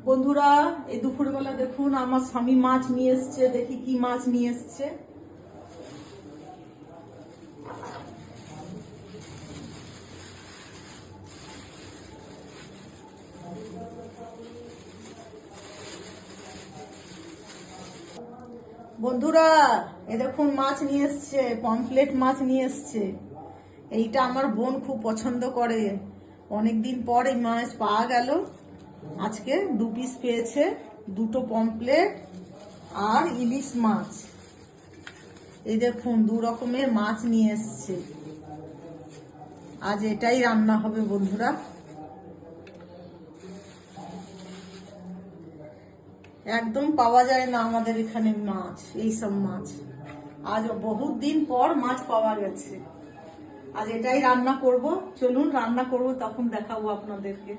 বন্ধুরা, এই দুপুরবেলা দেখুন আমার স্বামী মাছ নিয়ে এসছে। দেখি কি মাছ নিয়ে এসছে। বন্ধুরা, এই দেখুন মাছ নিয়ে এসছে, পমফ্লেট মাছ নিয়ে এসছে। এইটা আমার বোন খুব পছন্দ করে। অনেকদিন পর এই মাছ পাওয়া গেল। আজকে 2 পিস পেয়েছে, 2টো পমফ্লেট আর ইলিশ মাছ। এই দেখুন 2 রকমের মাছ নিয়ে এসছে। আজ এটাই রান্না হবে বন্ধুরা। একদম পাওয়া যায় না আমাদের এখানে মাছ, এইসব মাছ। আজ বহুত দিন পর মাছ পাওয়া গেছে। আজ এটাই রান্না করব। চলুন রান্না করব, তখন দেখাবো আপনাদেরকে।